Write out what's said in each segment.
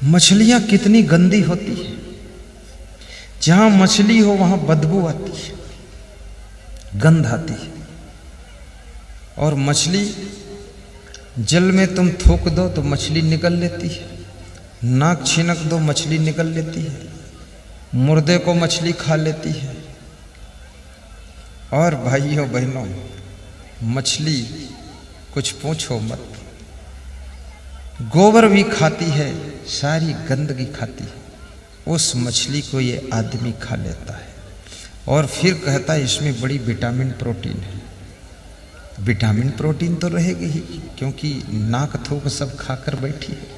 मछलियां कितनी गंदी होती है। जहां मछली हो वहां बदबू आती है, गंध आती है। और मछली जल में तुम थूक दो तो मछली निकल लेती है, नाक छिनक दो मछली निकल लेती है, मुर्दे को मछली खा लेती है। और भाइयों बहनों, मछली कुछ पूछो मत, गोबर भी खाती है, सारी गंदगी खाती है। उस मछली को ये आदमी खा लेता है और फिर कहता है इसमें बड़ी विटामिन प्रोटीन है। विटामिन प्रोटीन तो रहेगी ही, क्योंकि नाक थूक सब खाकर बैठी है।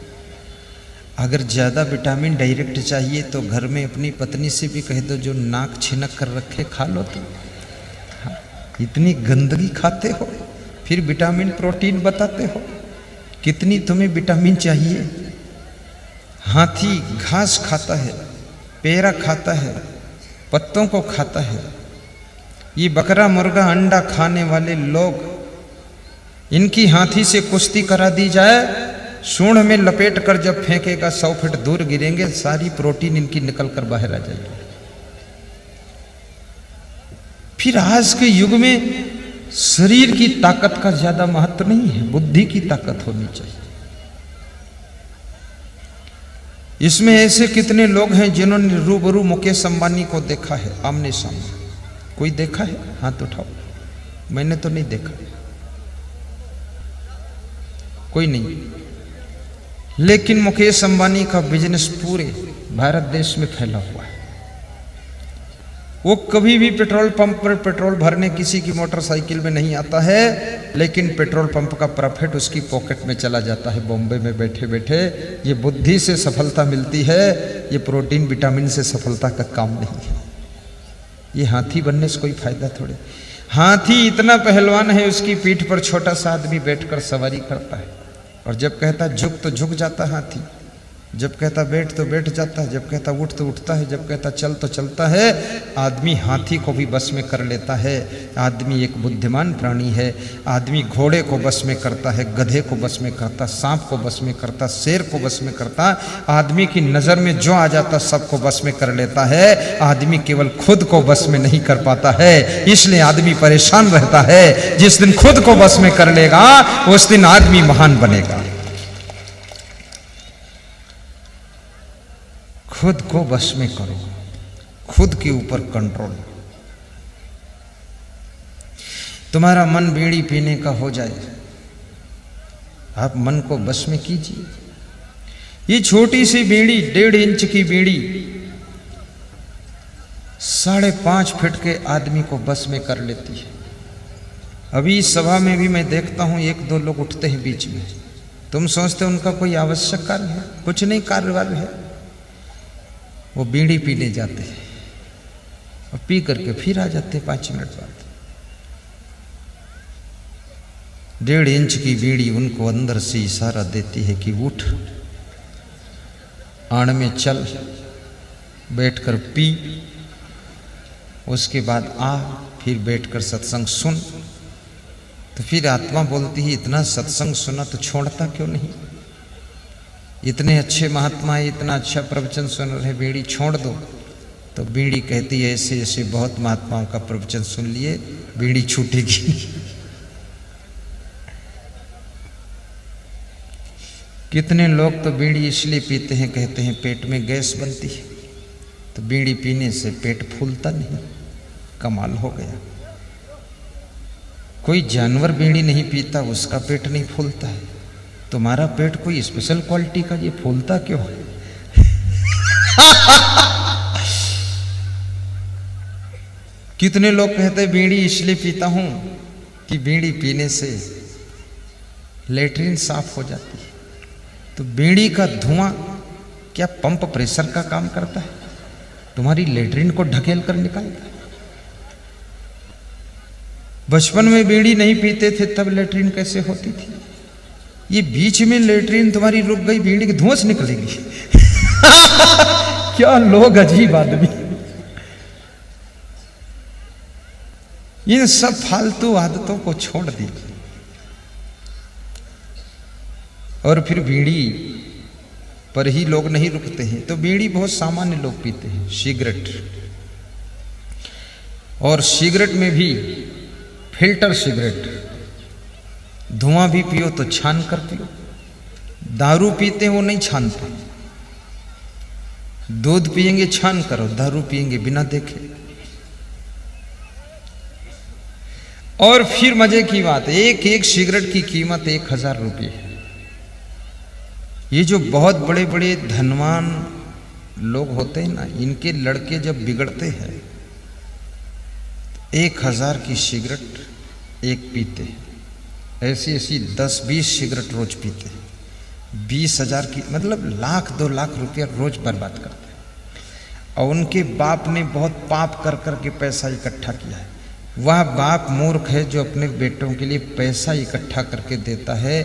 अगर ज़्यादा विटामिन डायरेक्ट चाहिए तो घर में अपनी पत्नी से भी कह दो जो नाक छिनक कर रखे खा लो। तो हाँ, इतनी गंदगी खाते हो फिर विटामिन प्रोटीन बताते हो। कितनी तुम्हें विटामिन चाहिए? हाथी घास खाता है, पेरा खाता है, पत्तों को खाता है। ये बकरा मुर्गा अंडा खाने वाले लोग, इनकी हाथी से कुश्ती करा दी जाए, सूंड में लपेट कर जब फेंकेगा 100 फीट दूर गिरेंगे, सारी प्रोटीन इनकी निकल कर बाहर आ जाएगी। फिर आज के युग में शरीर की ताकत का ज्यादा महत्व नहीं है, बुद्धि की ताकत होनी चाहिए। इसमें ऐसे कितने लोग हैं जिन्होंने रूबरू मुकेश अंबानी को देखा है आमने सामने? कोई देखा है? हाथ उठाओ। मैंने तो नहीं देखा, कोई नहीं। लेकिन मुकेश अंबानी का बिजनेस पूरे भारत देश में फैला हुआ है। वो कभी भी पेट्रोल पंप पर पेट्रोल भरने किसी की मोटरसाइकिल में नहीं आता है, लेकिन पेट्रोल पंप का प्रॉफिट उसकी पॉकेट में चला जाता है बॉम्बे में बैठे बैठे। ये बुद्धि से सफलता मिलती है, ये प्रोटीन विटामिन से सफलता का काम नहीं है। ये हाथी बनने से कोई फायदा थोड़े। हाथी इतना पहलवान है, उसकी पीठ पर छोटा सा आदमी बैठकर सवारी करता है, और जब कहता झुक तो झुक जाता हाथी, जब कहता बैठ तो बैठ जाता है, जब कहता उठ तो उठता है, जब कहता चल तो चलता है। आदमी हाथी को भी बस में कर लेता है। आदमी एक बुद्धिमान प्राणी है। आदमी घोड़े को बस में करता है, गधे को बस में करता, सांप को बस में करता, शेर को बस में करता। आदमी की नज़र में जो आ जाता सबको बस में कर लेता है। आदमी केवल खुद को बस में नहीं कर पाता है, इसलिए आदमी परेशान रहता है। जिस दिन खुद को बस में कर लेगा उस दिन आदमी महान बनेगा। खुद को बस में करो, खुद के ऊपर कंट्रोल। तुम्हारा मन बीड़ी पीने का हो जाए, आप मन को बस में कीजिए। ये छोटी सी बीड़ी, 1.5 इंच की बीड़ी 5.5 फीट के आदमी को बस में कर लेती है। अभी इस सभा में भी मैं देखता हूं 1-2 लोग उठते हैं बीच में। तुम सोचते हो उनका कोई आवश्यक कार्य है? कुछ नहीं कार्य है। वो बीड़ी पीने जाते हैं और पी करके फिर आ जाते 5 मिनट बाद। 1.5 इंच की बीड़ी उनको अंदर से इशारा देती है कि उठ, आड़ में चल, बैठकर पी, उसके बाद आ, फिर बैठकर सत्संग सुन। तो फिर आत्मा बोलती है इतना सत्संग सुना तो छोड़ता क्यों नहीं? इतने अच्छे महात्मा है, इतना अच्छा प्रवचन सुन रहे, बीड़ी छोड़ दो। तो बीड़ी कहती है ऐसे ऐसे बहुत महात्माओं का प्रवचन सुन लिए, बीड़ी छूटेगी नहीं। कितने लोग तो बीड़ी इसलिए पीते हैं, कहते हैं पेट में गैस बनती है। तो बीड़ी पीने से पेट फूलता नहीं। कमाल हो गया। कोई जानवर बीड़ी नहीं पीता, उसका पेट नहीं फूलता है। तुम्हारा पेट कोई स्पेशल क्वालिटी का, ये फूलता क्यों है? कितने लोग कहते हैं बीड़ी इसलिए पीता हूं कि बीड़ी पीने से लेटरिन साफ हो जाती है। तो बीड़ी का धुआं क्या पंप प्रेशर का काम करता है? तुम्हारी लेटरिन को ढकेल कर निकालता है। बचपन में बीड़ी नहीं पीते थे तब लेटरिन कैसे होती थी? ये बीच में लेटरिन तुम्हारी रुक गई, बीड़ी की धुआं से निकलेगी। क्या लोग अजीब आदमी। इन सब फालतू आदतों को छोड़ दीजिए। और फिर बीड़ी पर ही लोग नहीं रुकते हैं। तो बीड़ी बहुत सामान्य लोग पीते हैं, सिगरेट, और सिगरेट में भी फिल्टर सिगरेट, धुआं भी पियो तो छान कर पियो। दारू पीते हैं वो नहीं छानते, दूध पिएंगे छान करो, दारू पिएंगे बिना देखे। और फिर मजे की बात, एक एक सिगरेट की कीमत 1000 रुपये है। ये जो बहुत बड़े बड़े धनवान लोग होते हैं ना, इनके लड़के जब बिगड़ते हैं 1000 की सिगरेट एक पीते हैं। ऐसी ऐसी 10-20 सिगरेट रोज पीते हैं। 20,000 की मतलब 1,00,000-2 लाख रुपया रोज बर्बाद करते हैं। और उनके बाप ने बहुत पाप कर कर के पैसा इकट्ठा किया है। वह बाप मूर्ख है जो अपने बेटों के लिए पैसा इकट्ठा करके देता है।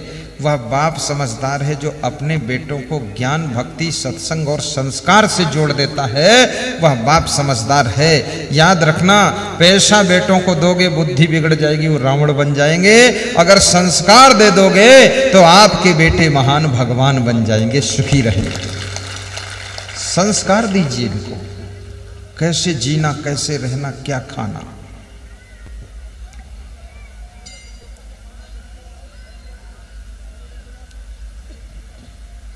वह बाप समझदार है जो अपने बेटों को ज्ञान, भक्ति, सत्संग और संस्कार से जोड़ देता है। वह बाप समझदार है। याद रखना, पैसा बेटों को दोगे बुद्धि बिगड़ जाएगी, वो रावण बन जाएंगे। अगर संस्कार दे दोगे तो आपके बेटे महान भगवान बन जाएंगे। सुखी रहेंगे। संस्कार दीजिए इनको, कैसे जीना, कैसे रहना, क्या खाना।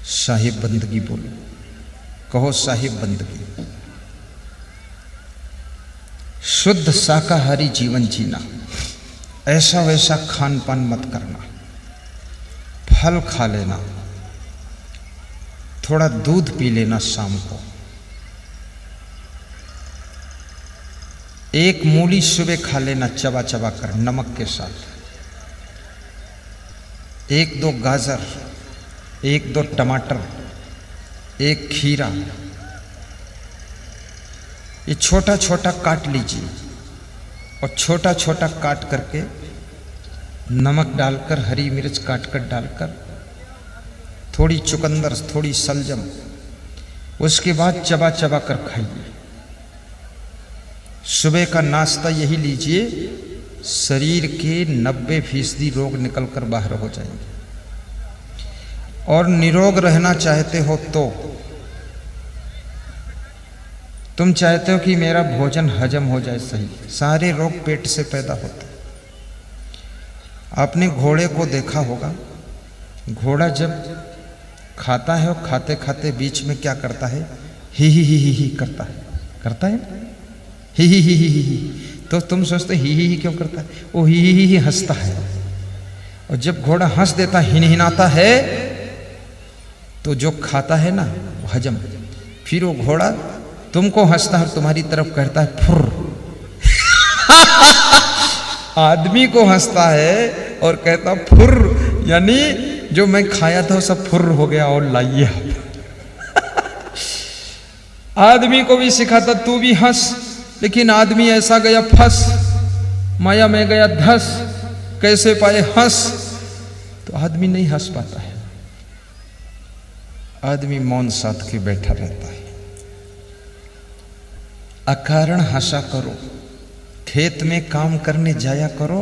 साहिब बंदगी बोलो, कहो साहिब बंदगी। शुद्ध शाकाहारी जीवन जीना, ऐसा वैसा खान पान मत करना, फल खा लेना, थोड़ा दूध पी लेना शाम को, एक मूली सुबह खा लेना चबा चबा कर नमक के साथ, 1-2 गाजर, 1-2 टमाटर, 1 खीरा, ये छोटा छोटा काट लीजिए और छोटा छोटा काट करके नमक डालकर, हरी मिर्च काट कर डालकर, थोड़ी चुकंदर, थोड़ी सलजम, उसके बाद चबा चबा कर खाइए। सुबह का नाश्ता यही लीजिए, शरीर के 90% रोग निकलकर बाहर हो जाएंगे। और निरोग रहना चाहते हो तो तुम चाहते हो कि मेरा भोजन हजम हो जाए सही, सारे रोग पेट से पैदा होते। आपने घोड़े को देखा होगा, घोड़ा जब खाता है और खाते खाते बीच में क्या करता है, ही करता है ही। तो तुम सोचते ही क्यों करता है, वो ही हंसता है। और जब घोड़ा हंस देता, हिनहिनाता है, तो जो खाता है ना वो हजम, फिर वो घोड़ा तुमको हंसता है, तुम्हारी तरफ कहता है फुर। आदमी को हंसता है और कहता फुर, यानी जो मैं खाया था वो सब फुर हो गया और लाइए। आदमी को भी सिखाता तू भी हंस, लेकिन आदमी ऐसा गया फंस, माया में गया धस, कैसे पाए हंस, तो आदमी नहीं हंस पाता है। आदमी मौन साध के बैठा रहता है। अकारण हंसा करो, खेत में काम करने जाया करो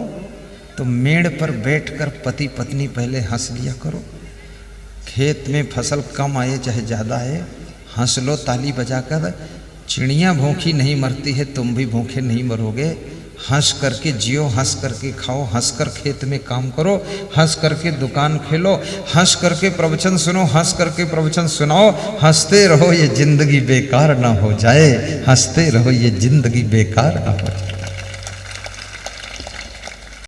तो मेड़ पर बैठकर पति पत्नी पहले हंस लिया करो। खेत में फसल कम आए चाहे ज़्यादा आए, हंस लो ताली बजाकर। चिड़ियाँ भूखी नहीं मरती है, तुम भी भूखे नहीं मरोगे। हंस करके जियो, हंस करके खाओ, हंस कर खेत में काम करो, हंस करके दुकान खेलो, हंस करके प्रवचन सुनो, हंस करके प्रवचन सुनाओ। हंसते रहो ये जिंदगी बेकार ना हो जाए, हंसते रहो ये जिंदगी बेकार ना हो जाए।